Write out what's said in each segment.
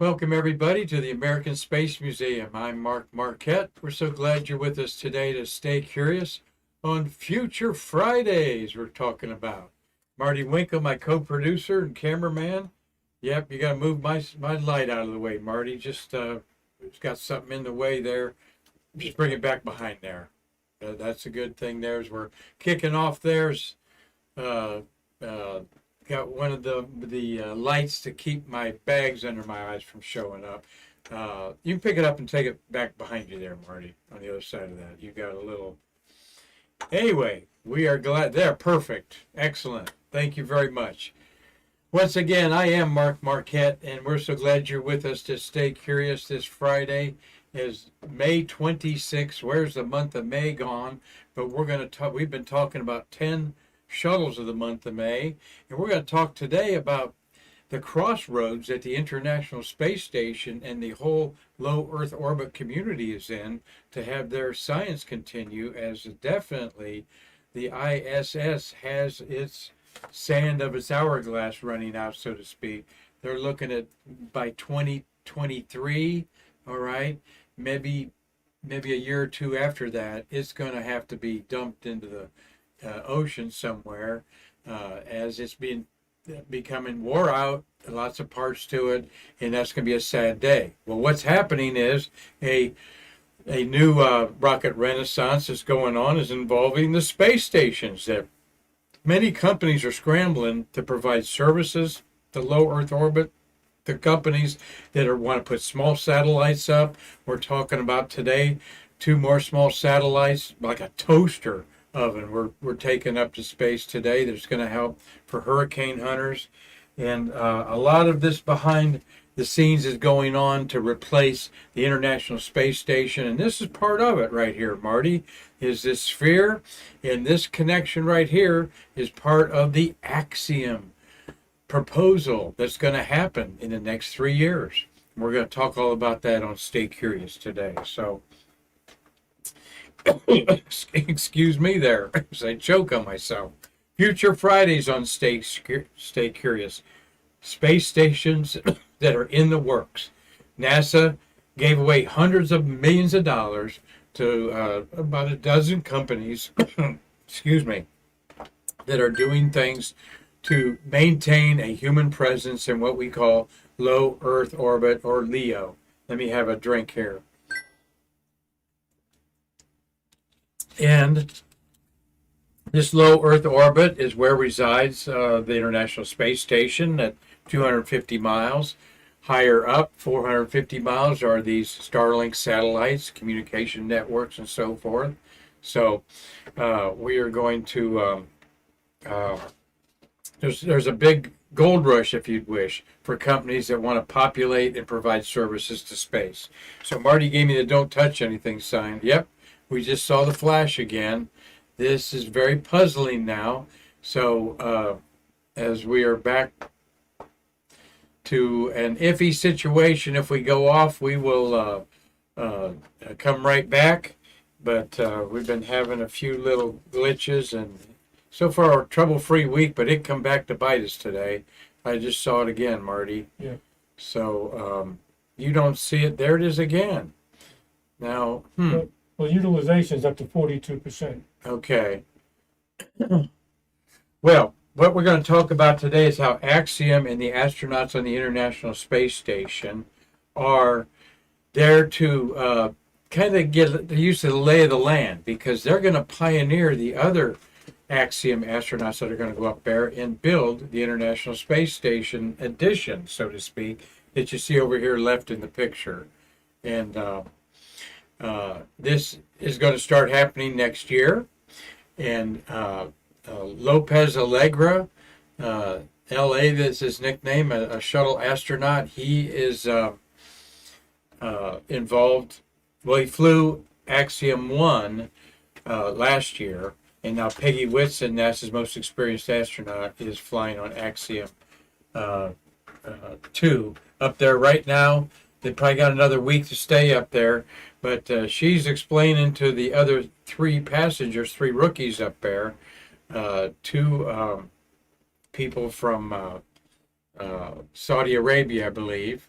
Welcome, everybody, to the American Space Museum. I'm Marquette. We're so glad you're with us today to stay curious on Future Fridays. We're talking about Marty Winkle, my co-producer and cameraman. Yep, you got to move my light out of the way, Marty. It's got something in the way there. Just bring it back behind there. That's a good thing. There's we're kicking off. There's uh, uh, got one of the lights to keep my bags under my eyes from showing up. You can pick it up and take it back behind you there, Marty, on the other side of that. You got a little. Anyway, we are glad. They're perfect. Excellent. Thank you very much. Once again, I am Marquette, and we're so glad you're with us to stay curious this Friday. Is May 26th. Where's the month of May gone? But we're going to talk. We've been talking about 10 shuttles of the month of May, and we're going to talk today about the crossroads that the International Space Station and the whole low Earth orbit community is in to have their science continue, as definitely the ISS has its sand of its hourglass running out, so to speak. They're looking at by 2023, all right, maybe a year or two after that, it's going to have to be dumped into the ocean somewhere, as it's becoming wore out, lots of parts to it, and that's going to be a sad day. Well, what's happening is a new rocket renaissance is going on, is involving the space stations. That many companies are scrambling to provide services to low Earth orbit. The companies that want to put small satellites up. We're talking about today 2 more small satellites, like a toaster oven. We're taking up to space today. That's going to help for hurricane hunters, and a lot of this behind the scenes is going on to replace the International Space Station, and this is part of it right here, Marty. Is this sphere, and this connection right here is part of the Axiom proposal that's going to happen in the next 3 years. We're going to talk all about that on Stay Curious today. So, excuse me there, as I choke on myself. Future Fridays on Stay Curious. Space stations that are in the works. NASA gave away hundreds of millions of dollars to about a dozen companies, excuse me, that are doing things to maintain a human presence in what we call low Earth orbit, or LEO. Let me have a drink here. And this low Earth orbit is where resides the International Space Station at 250 miles. Higher up, 450 miles, are these Starlink satellites, communication networks, and so forth. So we are going to there's a big gold rush, if you'd wish, for companies that want to populate and provide services to space. So Marty gave me the don't touch anything sign. Yep, we just saw the flash again. This is very puzzling now. So as we are back to an iffy situation, if we go off, we will come right back. But we've been having a few little glitches, and so far, a trouble-free week, but it come back to bite us today. I just saw it again, Marty. Yeah. So you don't see it. There it is again. Now, Well, utilization is up to 42%. okay. Well, what we're going to talk about today is how Axiom and the astronauts on the International Space Station are there to kind of get used to the lay of the land, because they're going to pioneer the other Axiom astronauts that are going to go up there and build the International Space Station addition, so to speak, that you see over here left in the picture. And this is going to start happening next year. And Lopez Allegra, LA, that's his nickname, a shuttle astronaut, he is involved. Well, he flew Axiom 1 last year. And now Peggy Whitson, NASA's most experienced astronaut, is flying on Axiom 2 up there right now. They probably got another week to stay up there, but she's explaining to the other 3 passengers, 3 rookies up there, 2 people from Saudi Arabia, I believe,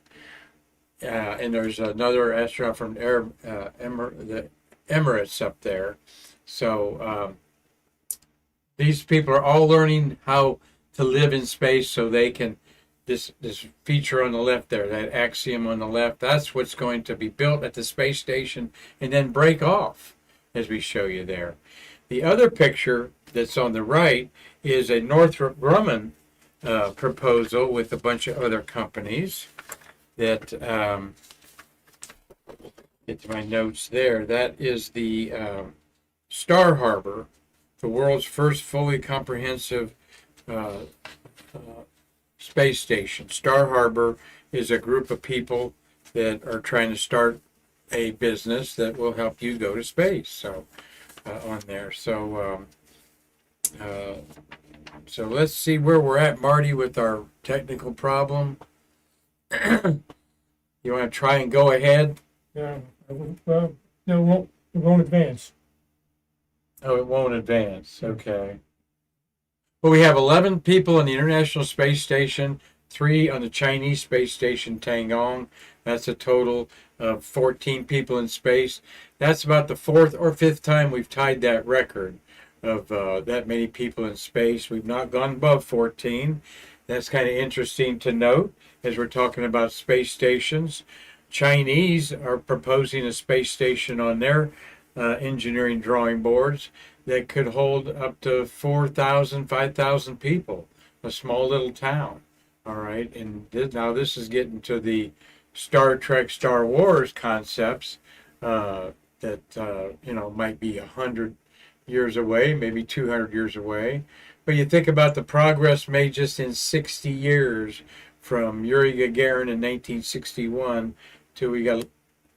and there's another astronaut from the Emirates up there. So these people are all learning how to live in space, so they can. This feature on the left there, that axiom on the left, that's what's going to be built at the space station and then break off, as we show you there. The other picture that's on the right is a Northrop Grumman proposal with a bunch of other companies that, get to my notes there, that is the Star Harbor, the world's first fully comprehensive space station. Star Harbor is a group of people that are trying to start a business that will help you go to space. So on there. So so let's see where we're at, Marty, with our technical problem. You want to try and go ahead? Yeah, well, no, it won't advance. Oh, it won't advance. Okay. Well, we have 11 people on the International Space Station, 3 on the Chinese Space Station, Tiangong. That's a total of 14 people in space. That's about the 4th or 5th time we've tied that record of that many people in space. We've not gone above 14. That's kind of interesting to note as we're talking about space stations. Chinese are proposing a space station on their engineering drawing boards that could hold up to 4,000, 5,000 people, a small little town. All right, and now this is getting to the Star Trek, Star Wars concepts that might be 100 years away, maybe 200 years away. But you think about the progress made just in 60 years from Yuri Gagarin in 1961 to we got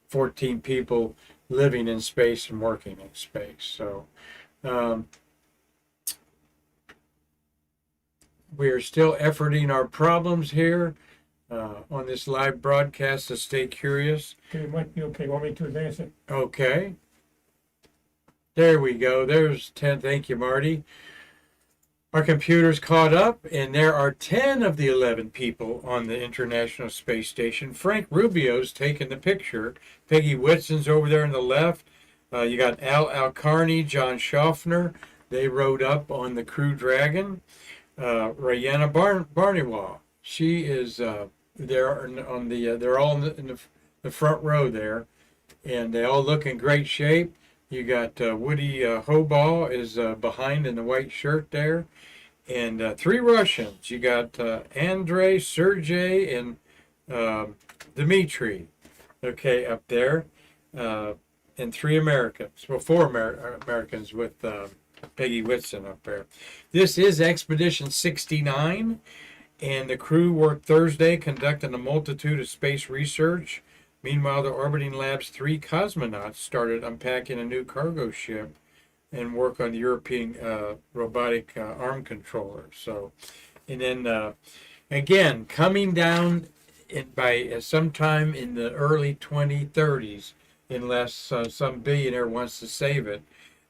14 people living in space and working in space. So we are still efforting our problems here on this live broadcast to stay curious. Okay, it might be okay. Want me to advance it? Okay. There we go. There's 10. Thank you, Marty. Our computer's caught up, and there are 10 of the 11 people on the International Space Station. Frank Rubio's taking the picture. Peggy Whitson's over there on the left. You got Al Alcarney, John Schaffner. They rode up on the Crew Dragon. Rayanna Barniwal. She is there on the. They're all in the front row there, and they all look in great shape. You got Woody Hobaugh is behind in the white shirt there. And 3 Russians. You got Andrei, Sergei, and Dmitry. Okay, up there. And 3 Americans. Well, 4 Americans with Peggy Whitson up there. This is Expedition 69. And the crew worked Thursday conducting a multitude of space research. Meanwhile, the orbiting lab's 3 cosmonauts started unpacking a new cargo ship and work on the European robotic arm controller. So, and then again, coming down by sometime in the early 2030s, unless some billionaire wants to save it.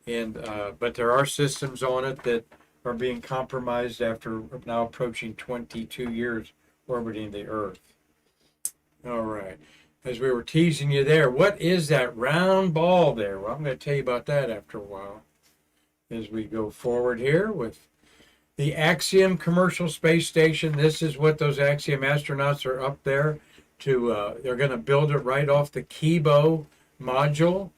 And but there are systems on it that are being compromised after now approaching 22 years orbiting the Earth. All right. As we were teasing you there, what is that round ball there? Well, I'm going to tell you about that after a while as we go forward here with the Axiom Commercial Space Station. This is what those Axiom astronauts are up there to. They're going to build it right off the Kibo module.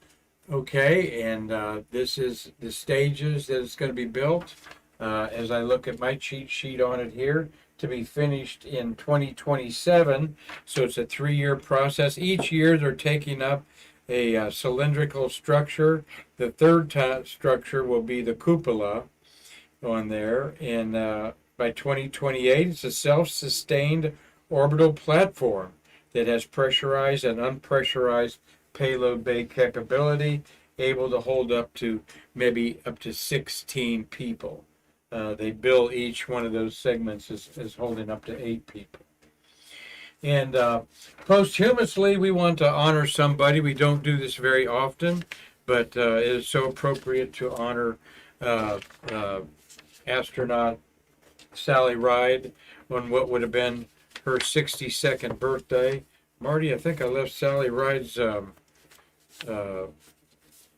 Okay, and this is the stages that it's going to be built. As I look at my cheat sheet on it here, to be finished in 2027. So it's a 3-year process. Each year they're taking up a cylindrical structure. The third structure will be the cupola on there. And by 2028, it's a self-sustained orbital platform that has pressurized and unpressurized payload bay capability, able to hold maybe up to 16 people. They bill each one of those segments as holding up to 8 people. And posthumously, we want to honor somebody. We don't do this very often, but it is so appropriate to honor astronaut Sally Ride on what would have been her 62nd birthday. Marty, I think I left Sally Ride's uh,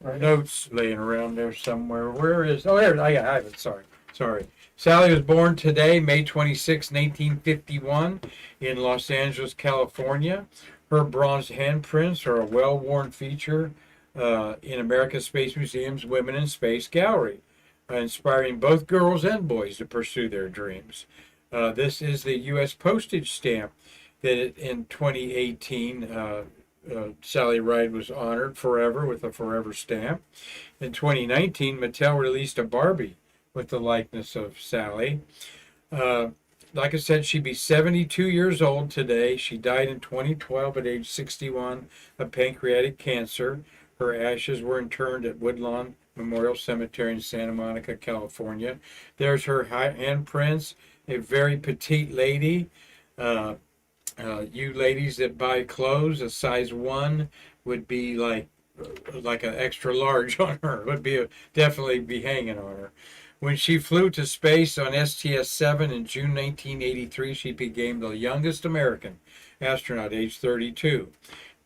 notes laying around there somewhere. Where is? Oh, here I have it. Sorry. Sally was born today, May 26, 1951, in Los Angeles, California. Her bronze handprints are a well-worn feature in American Space Museum's Women in Space Gallery, inspiring both girls and boys to pursue their dreams. This is the U.S. postage stamp that in 2018 Sally Ride was honored forever with a forever stamp. In 2019, Mattel released a Barbie with the likeness of Sally. Like I said, she'd be 72 years old today. She died in 2012 at age 61 of pancreatic cancer. Her ashes were interred at Woodlawn Memorial Cemetery in Santa Monica, California. There's her handprints, a very petite lady. You ladies that buy clothes, a size 1 would be like an extra large on her. It would be definitely be hanging on her. When she flew to space on STS-7 in June 1983, she became the youngest American astronaut, age 32.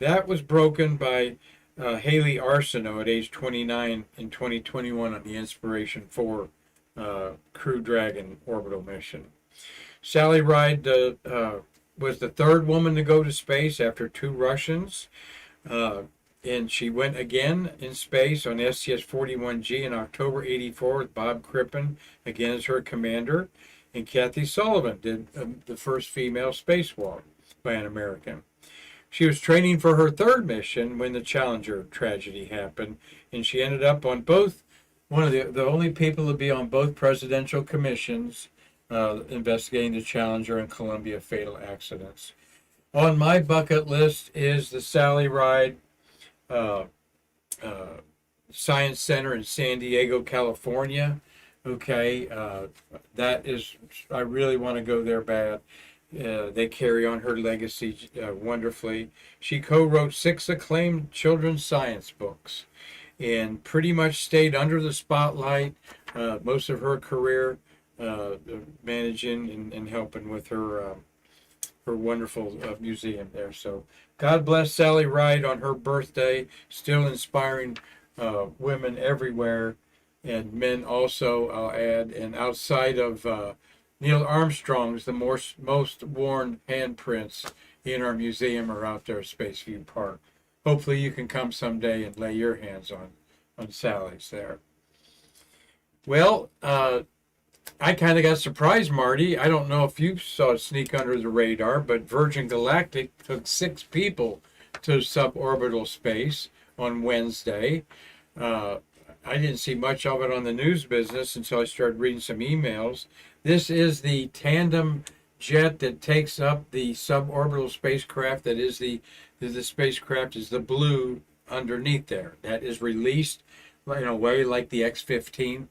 That was broken by Haley Arsenault at age 29 in 2021 on the Inspiration 4 Crew Dragon orbital mission. Sally Ride was the third woman to go to space after 2 Russians. And she went again in space on STS-41G in October 84 with Bob Crippen again as her commander. And Kathy Sullivan did the first female spacewalk by an American. She was training for her third mission when the Challenger tragedy happened, and she ended up on both, one of the only people to be on both presidential commissions investigating the Challenger and Columbia fatal accidents. On my bucket list is the Sally Ride Science Center in San Diego, California. Okay, that is, I really want to go there bad. They carry on her legacy wonderfully. She co-wrote 6 acclaimed children's science books and pretty much stayed under the spotlight most of her career, managing and helping with her wonderful museum there. So God bless Sally Ride on her birthday, still inspiring women everywhere, and men also, I'll add. And outside of Neil Armstrong's, the most worn handprints in our museum are out there at Spaceview Park. Hopefully you can come someday and lay your hands on Sally's there. Well, I kind of got surprised, Marty. I don't know if you saw it sneak under the radar, but Virgin Galactic took 6 people to suborbital space on Wednesday. I didn't see much of it on the news business until I started reading some emails. This is the tandem jet that takes up the suborbital spacecraft. That is the spacecraft is the blue underneath there. That is released in a way like the X-15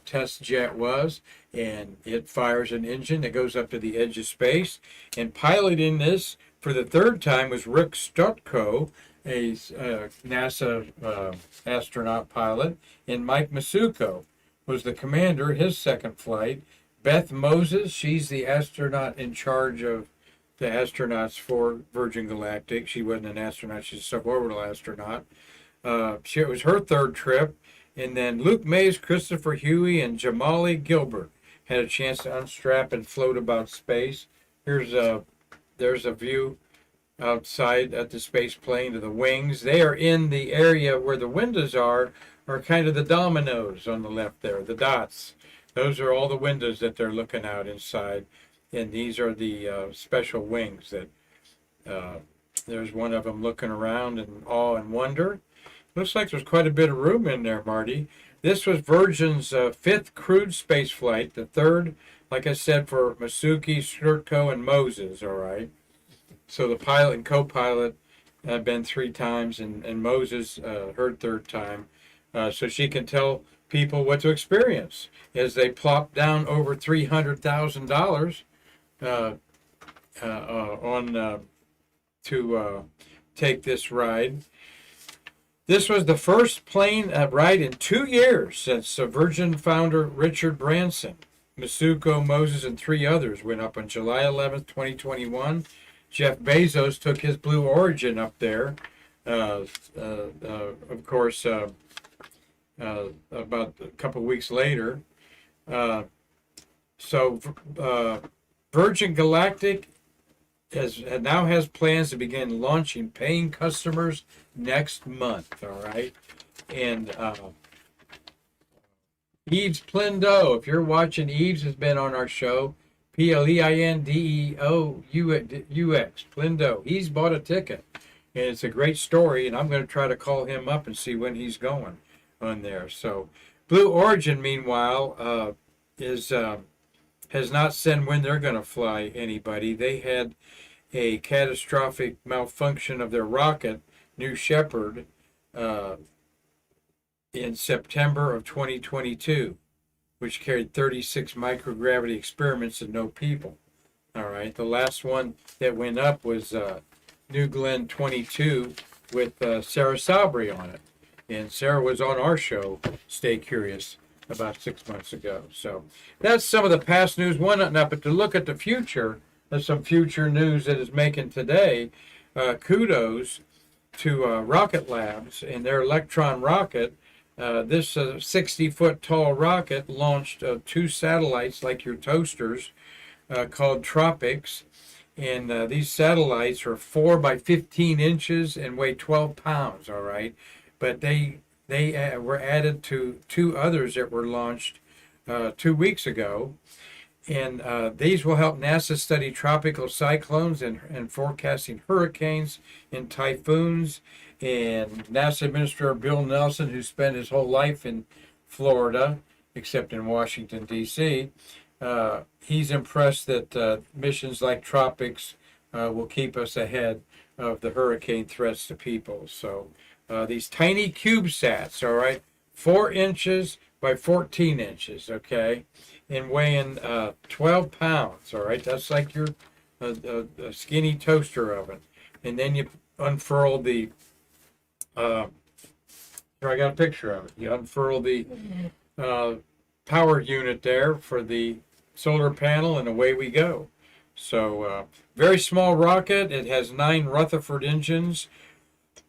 test jet was, and it fires an engine that goes up to the edge of space. And piloting this for the 3rd time was Rick Stutko, a NASA astronaut pilot, and Mike Masuko was the commander, his 2nd flight. Beth Moses, she's the astronaut in charge of the astronauts for Virgin Galactic. She wasn't an astronaut, she's a suborbital astronaut. It was her 3rd trip. And then Luke Mays, Christopher Huey, and Jamali Gilbert had a chance to unstrap and float about space. There's a view outside at the space plane to the wings. They are in the area where the windows are kind of the dominoes on the left there, the dots. Those are all the windows that they're looking out inside. And these are the special wings that there's one of them looking around in awe and wonder. Looks like there's quite a bit of room in there, Marty. This was Virgin's 5th crewed space flight, the 3rd, like I said, for Masuki, Stutko, and Moses, all right? So the pilot and co-pilot have been 3 times, and Moses, her 3rd time, so she can tell people what to experience as they plop down over $300,000 to take this ride. This was the first plane ride in 2 years since Virgin founder Richard Branson. Masuko, Moses, and 3 others went up on July 11th, 2021. Jeff Bezos took his Blue Origin up there. Of course, about a couple of weeks later. So Virgin Galactic now has plans to begin launching paying customers next month. All right, and Eves Plendo, if you're watching, Eves has been on our show. Plendeous, Plendo. He's bought a ticket, and it's a great story. And I'm going to try to call him up and see when he's going on there. So, Blue Origin, meanwhile, has not said when they're going to fly anybody. They had a catastrophic malfunction of their rocket, New Shepard, in September of 2022, which carried 36 microgravity experiments and no people. All right, the last one that went up was New Glenn 22 with Sarah Sabri on it. And Sarah was on our show, Stay Curious, about 6 months ago. So that's some of the past news. But to look at the future, there's some future news that is making today. Kudos to Rocket Labs and their Electron rocket. This 60-foot tall rocket launched 2 satellites like your toasters called Tropics. And these satellites are 4 by 15 inches and weigh 12 pounds, all right? But they were added to 2 others that were launched 2 weeks ago. And these will help NASA study tropical cyclones and forecasting hurricanes and typhoons. And NASA Administrator Bill Nelson, who spent his whole life in Florida, except in Washington, D.C., he's impressed that missions like Tropics will keep us ahead of the hurricane threats to people. So these tiny CubeSats, all right, 4 inches by 14 inches, okay, and weighing 12 pounds, all right. That's like your a skinny toaster oven. And then you unfurl the, here I got a picture of it. You unfurl the power unit there for the solar panel, and away we go. So very small rocket. It has 9 Rutherford engines,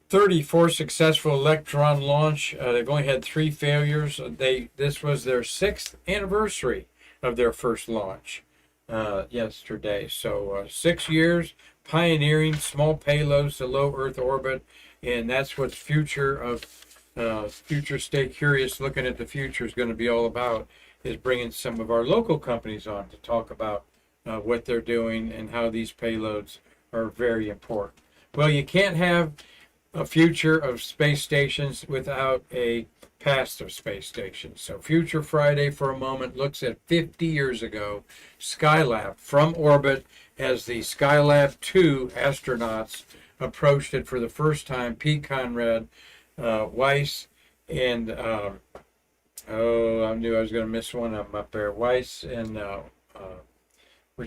34 successful Electron launch. They've only had 3 failures. This was their 6th anniversary of their first launch yesterday. So 6 years pioneering small payloads to low Earth orbit, and that's what future Stay Curious, looking at the future, is going to be all about, is bringing some of our local companies on to talk about what they're doing and how these payloads are very important. Well, you can't have a future of space stations without a past of space stations. So Future Friday for a moment looks at 50 years ago, Skylab from orbit, as the Skylab 2 astronauts approached it for the first time. Pete Conrad, Weiss, and I knew I was going to miss one of them up there. Weiss and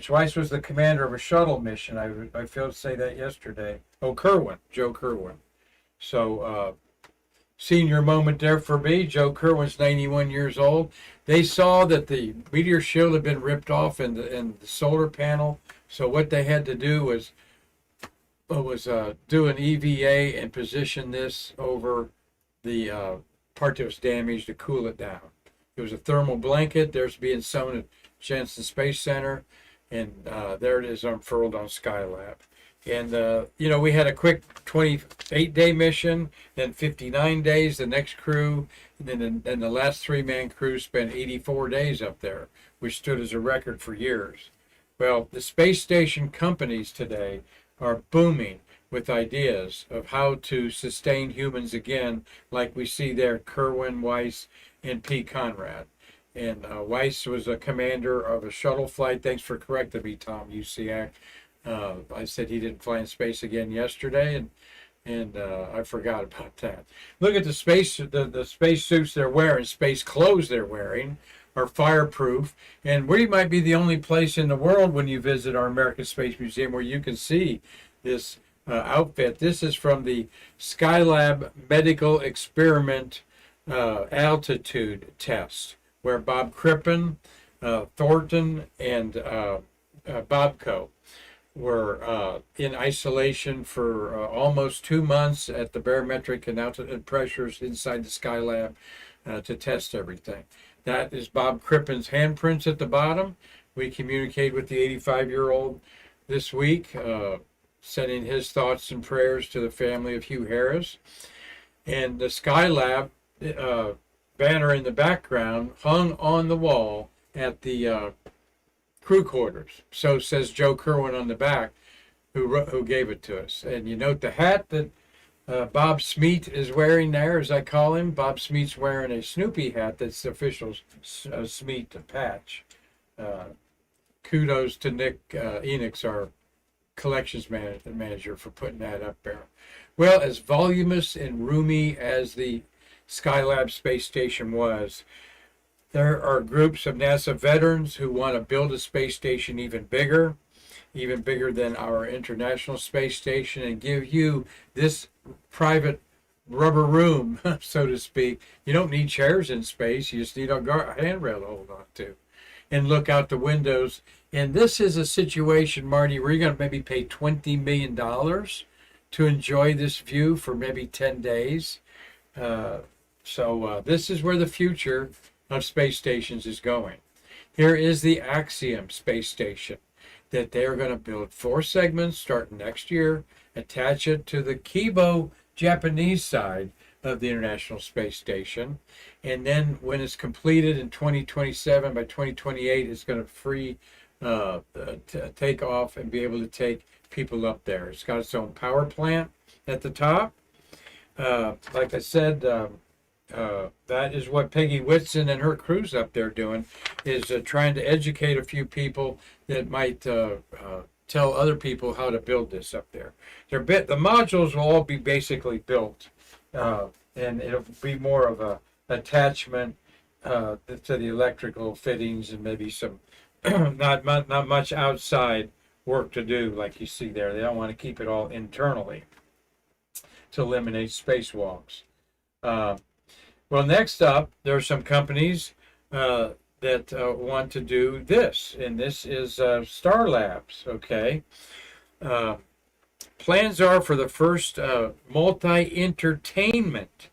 Weiss was the commander of a shuttle mission. I failed to say that yesterday. Oh, Kerwin, Joe Kerwin. So senior moment there for me. Joe Kerwin's 91 years old. They saw that the meteor shield had been ripped off in the solar panel. So what they had to do was do an EVA and position this over the part that was damaged to cool it down. It was a thermal blanket. There's being sewn at Jensen Space Center, and there it is unfurled on Skylab. And we had a quick 28-day mission, then 59 days. The next crew, and then the last 3-man crew spent 84 days up there, which stood as a record for years. Well, the space station companies today are booming with ideas of how to sustain humans again, like we see there, Kerwin, Weiss, and Pete Conrad. And Weiss was a commander of a shuttle flight. Thanks for correcting me, Tom Usiak. I said he didn't fly in space again yesterday, and I forgot about that. Look at the space suits they're wearing, space clothes they're wearing are fireproof, and we might be the only place in the world when you visit our American Space Museum where you can see this outfit. This is from the Skylab Medical Experiment altitude test, where Bob Crippen, Thornton, and Bobco were in isolation for almost 2 months at the barometric and altitude pressures inside the Skylab to test everything. That is Bob Crippen's handprints at the bottom. We communicated with the 85-year-old this week, sending his thoughts and prayers to the family of Hugh Harris. And the Skylab banner in the background hung on the wall at the crew quarters. So says Joe Kerwin on the back, who gave it to us. And you note the hat that Bob Smeet is wearing there, as I call him. Bob Smeet's wearing a Snoopy hat that's the official Smeet patch. Kudos to Nick Enix, our collections manager, for putting that up there. Well, as voluminous and roomy as the Skylab space station was, there are groups of NASA veterans who want to build a space station even bigger than our International Space Station, and give you this private rubber room, so to speak. You don't need chairs in space. You just need a handrail to hold on to and look out the windows. And this is a situation, Marty, where you're going to maybe pay $20 million to enjoy this view for maybe 10 days. So this is where the future of space stations is going. Here is the Axiom space station that they're going to build 4 segments starting next year, attach it to the Kibo Japanese side of the International Space Station, and then when it's completed in 2027, by 2028, it's going to take off and be able to take people up there. It's got its own power plant at the top. Like I said, that is what Peggy Whitson and her crew's up there doing, is trying to educate a few people that might tell other people how to build this up there. The modules will all be basically built, and it'll be more of a attachment to the electrical fittings, and maybe some not much outside work to do, like you see there. They don't want to keep it all internally to eliminate spacewalks. Well, next up, there are some companies that want to do this, and this is Star Labs, okay? Plans are for the first multi-entertainment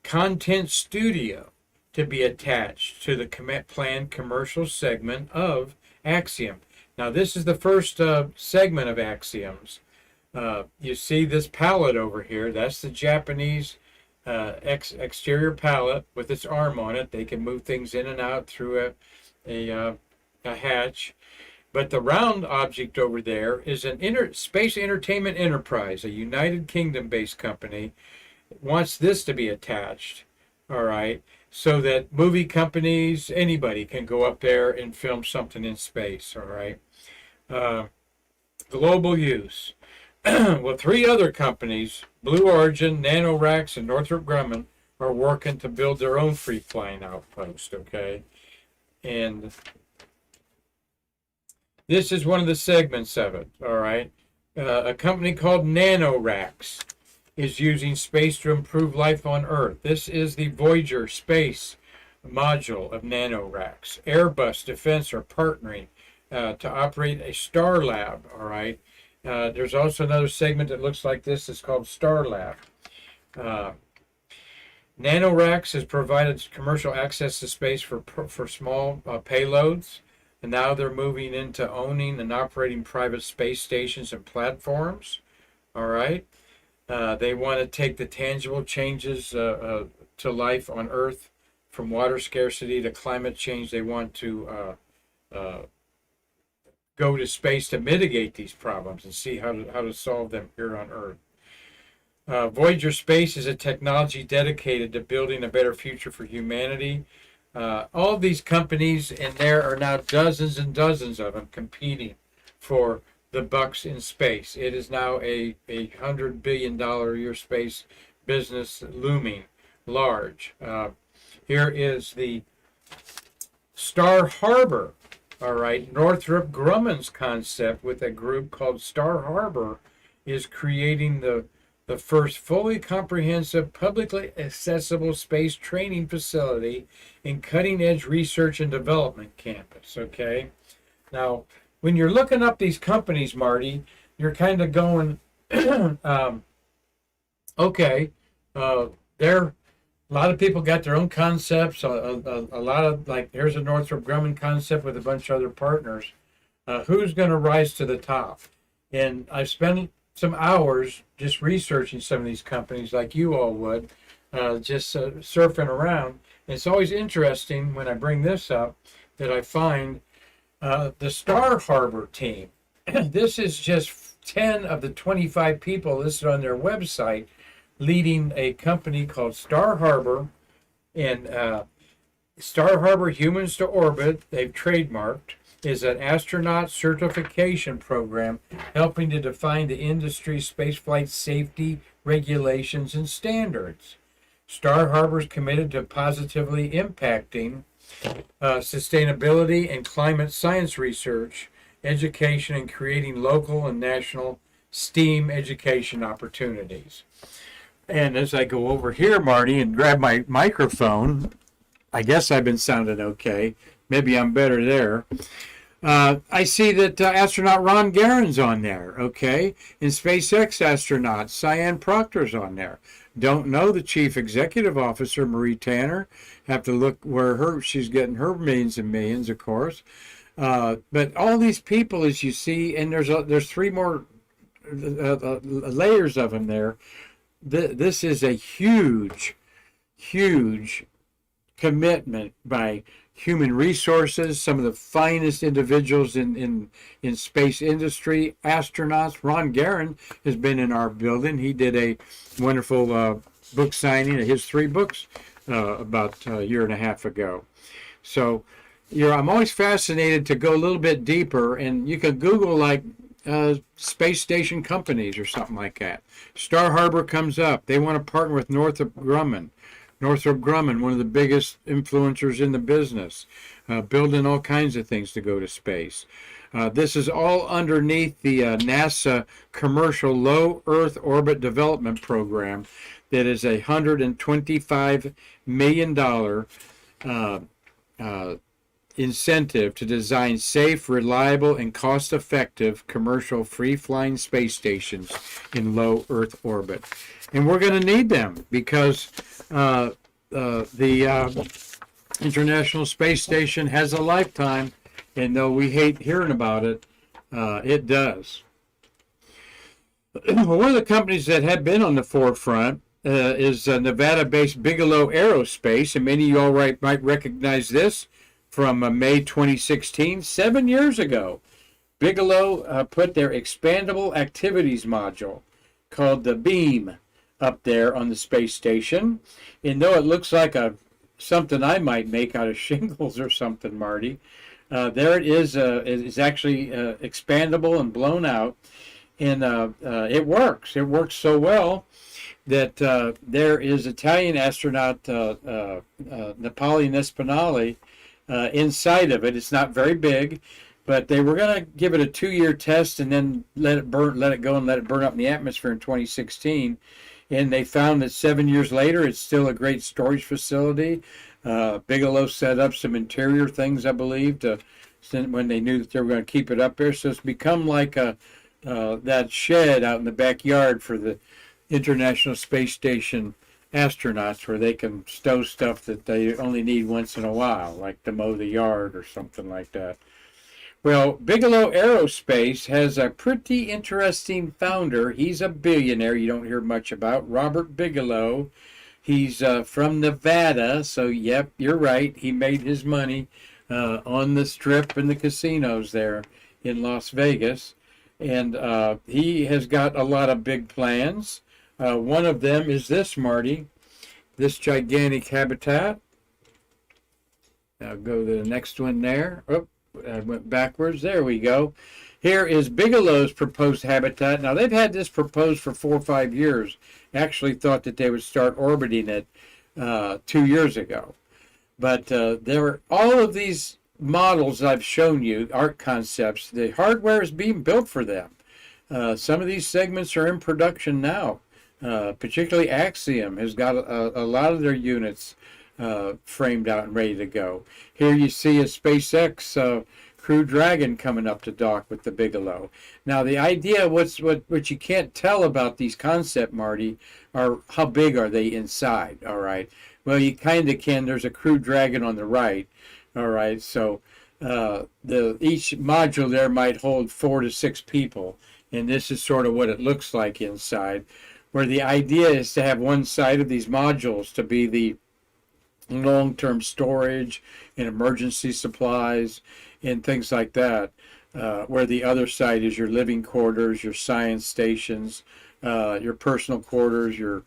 content studio to be attached to the planned commercial segment of Axiom. Now, this is the first segment of Axioms. You see this pallet over here. That's the Japanese exterior pallet with its arm on it. They can move things in and out through a hatch. But the round object over there is an Space Entertainment Enterprise, a United Kingdom-based company. Wants this to be attached, all right, so that movie companies, anybody can go up there and film something in space, all right. Global use. Well, 3 other companies, Blue Origin, NanoRacks, and Northrop Grumman, are working to build their own free-flying outpost, okay? And this is one of the segments of it, all right? A company called NanoRacks is using space to improve life on Earth. This is the Voyager space module of NanoRacks. Airbus Defense are partnering to operate a Star Lab, all right? There's also another segment that looks like this. It's called Star Lab. NanoRacks has provided commercial access to space for small payloads, and now they're moving into owning and operating private space stations and platforms. All right. They want to take the tangible changes to life on Earth, from water scarcity to climate change. They want to go to space to mitigate these problems and see how to solve them here on Earth. Voyager Space is a technology dedicated to building a better future for humanity. All of these companies, and there are now dozens and dozens of them competing for the bucks in space. It is now a $100 billion a year space business looming large. Here is the Star Harbor. All right, Northrop Grumman's concept with a group called Star Harbor is creating the first fully comprehensive, publicly accessible space training facility and cutting-edge research and development campus, okay? Now, when you're looking up these companies, Marty, you're kind of going, okay, they're a lot of people got their own concepts. A lot of like, here's a Northrop Grumman concept with a bunch of other partners. Who's going to rise to the top? And I've spent some hours just researching some of these companies, like you all would, just surfing around. And it's always interesting when I bring this up that I find the Star Harbor team. This is just 10 of the 25 people listed on their website leading a company called Star Harbor. And Star Harbor Humans to Orbit, they've trademarked, is an astronaut certification program helping to define the industry's spaceflight safety regulations and standards. Star Harbor is committed to positively impacting sustainability and climate science research, education, and creating local and national STEAM education opportunities. And as I go over here, Marty, and grab my microphone, I guess I've been sounding okay. Maybe I'm better there. I see that astronaut Ron Garen's on there, okay? And SpaceX astronaut Cyan Proctor's on there. Don't know the chief executive officer, Marie Tanner. Have to look where she's getting her millions and millions, of course. But all these people, as you see, and there's three more layers of them there. This is a huge, huge commitment by human resources, some of the finest individuals in space industry, astronauts. Ron Garen has been in our building. He did a wonderful book signing of his 3 books about a year and a half ago. So, I'm always fascinated to go a little bit deeper, and you can Google like space station companies or something like that. Star Harbor comes up. They want to partner with Northrop Grumman. Northrop Grumman, one of the biggest influencers in the business, building all kinds of things to go to space. This is all underneath the NASA Commercial Low Earth Orbit Development Program that is a $125 million incentive to design safe, reliable, and cost-effective commercial free-flying space stations in low Earth orbit. And we're going to need them because the International Space Station has a lifetime, and though we hate hearing about it, it does. One of the companies that have been on the forefront is Nevada-based Bigelow Aerospace, and many of you all might recognize this from May 2016, 7 years ago. Bigelow put their expandable activities module called the Beam up there on the space station. And though it looks like something I might make out of shingles or something, Marty, there it is. It is actually expandable and blown out. And it works. It works so well that there is Italian astronaut Napoleon Espinali inside of it. It's not very big, but they were going to give it a 2-year test and then let it go and let it burn up in the atmosphere in 2016. And they found that 7 years later, it's still a great storage facility. Bigelow set up some interior things, I believe, when they knew that they were going to keep it up there. So it's become like that shed out in the backyard for the International Space Station astronauts, where they can stow stuff that they only need once in a while, like to mow the yard or something like that. Well, Bigelow Aerospace has a pretty interesting founder. He's a billionaire you don't hear much about, Robert Bigelow. He's from Nevada, so yep, you're right. He made his money on the strip and the casinos there in Las Vegas. And he has got a lot of big plans. One of them is this, Marty, this gigantic habitat. I'll go to the next one there. Oh, I went backwards. There we go. Here is Bigelow's proposed habitat. Now, they've had this proposed for 4 or 5 years. Actually thought that they would start orbiting it 2 years ago. But there are all of these models I've shown you, art concepts. The hardware is being built for them. Some of these segments are in production now. Particularly Axiom has got a lot of their units framed out and ready to go. Here you see a SpaceX Crew Dragon coming up to dock with the Bigelow. Now, the idea, what you can't tell about these concept, Marty, are how big are they inside, all right? Well, you kind of can. There's a Crew Dragon on the right, all right? So each module there might hold 4 to 6 people, and this is sort of what it looks like inside, where the idea is to have one side of these modules to be the long-term storage and emergency supplies and things like that, where the other side is your living quarters, your science stations, your personal quarters, your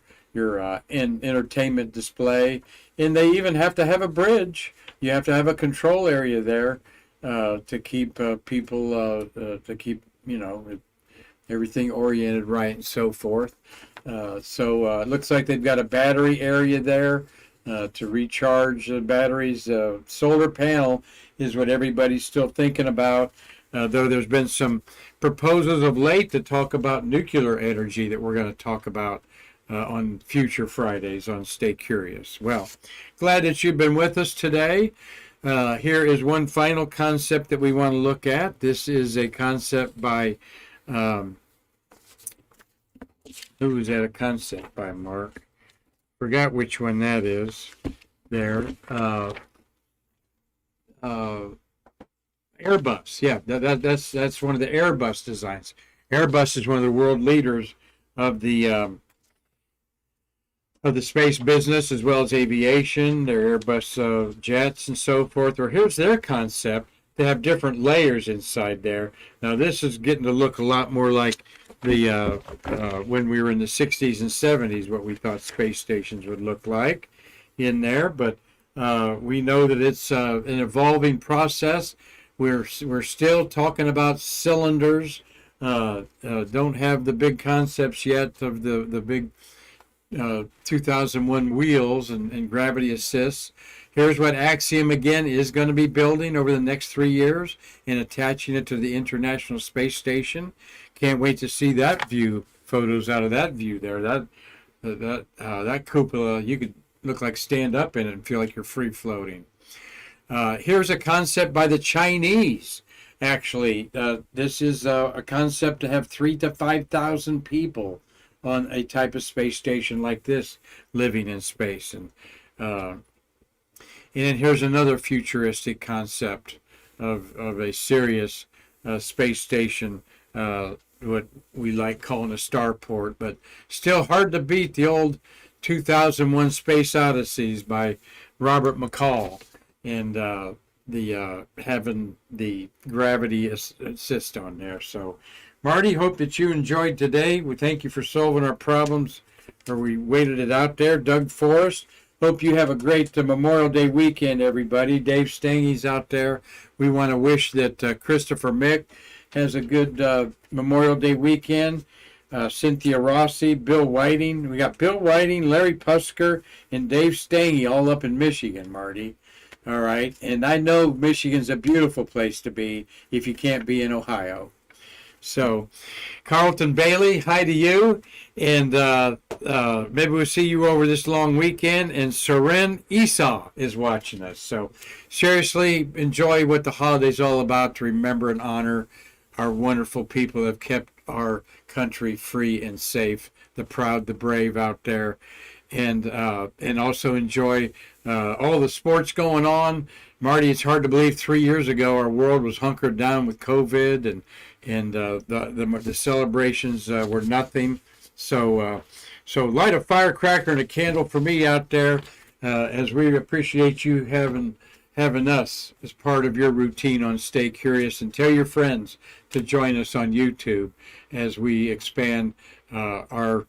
entertainment display, and they even have to have a bridge. You have to have a control area there to keep people to keep everything oriented right and so forth. So it looks like they've got a battery area there to recharge the batteries. Solar panel is what everybody's still thinking about, though there's been some proposals of late to talk about nuclear energy that we're going to talk about on future Fridays on Stay Curious. Well, glad that you've been with us today. Here is one final concept that we want to look at. This is a concept by, who is that a concept by, Mark? Forgot which one that is there. Airbus, yeah, that's one of the Airbus designs. Airbus is one of the world leaders of the space business as well as aviation. Their Airbus jets and so forth. Or here's their concept. They have different layers inside there. Now this is getting to look a lot more like the when we were in the 60s and 70s, what we thought space stations would look like in there. But we know that it's an evolving process. We're still talking about cylinders. Don't have the big concepts yet of the big 2001 wheels and gravity assists. Here's what Axiom again is going to be building over the next 3 years and attaching it to the International Space Station. Can't wait to see that view, photos out of that view there. That cupola, you could look like stand up in it and feel like you're free floating. Here's a concept by the Chinese. Actually, this is a concept to have 3,000 to 5,000 people on a type of space station like this, living in space. And here's another futuristic concept of a serious space station, what we like calling a starport, but still hard to beat the old 2001 Space Odysseys by Robert McCall, and having the gravity assist on there. So, Marty, hope that you enjoyed today. We thank you for solving our problems, or we waited it out there. Doug Forrest, hope you have a great Memorial Day weekend, everybody. Dave Stangy's out there. We want to wish that Christopher Mick has a good Memorial Day weekend. Cynthia Rossi, Bill Whiting. We got Bill Whiting, Larry Pusker, and Dave Stangy all up in Michigan, Marty. All right. And I know Michigan's a beautiful place to be if you can't be in Ohio. So, Carlton Bailey, hi to you. And maybe we'll see you over this long weekend. And Seren Esau is watching us. So, seriously, enjoy what the holiday's all about, to remember and honor our wonderful people that have kept our country free and safe, the proud, the brave out there. And also enjoy all the sports going on. Marty, it's hard to believe 3 years ago our world was hunkered down with COVID, and the celebrations were nothing. So light a firecracker and a candle for me out there, as we appreciate you having us as part of your routine on Stay Curious, and tell your friends to join us on YouTube as we expand our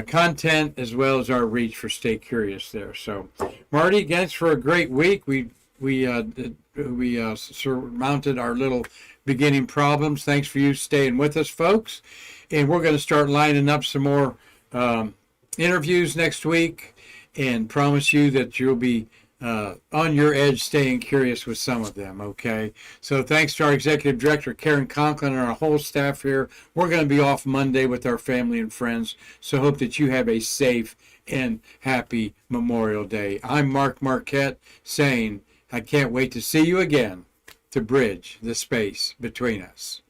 content as well as our reach for Stay Curious there. So, Marty, thanks for a great week. We surmounted our little beginning problems. Thanks for you staying with us, folks. And we're going to start lining up some more interviews next week, and promise you that you'll be on your edge staying curious with some of them, okay? So thanks to our Executive Director, Karan, Conklin, and our whole staff here. We're going to be off Monday with our family and friends, so hope that you have a safe and happy Memorial Day. I'm Marquette saying I can't wait to see you again. to bridge the space between us.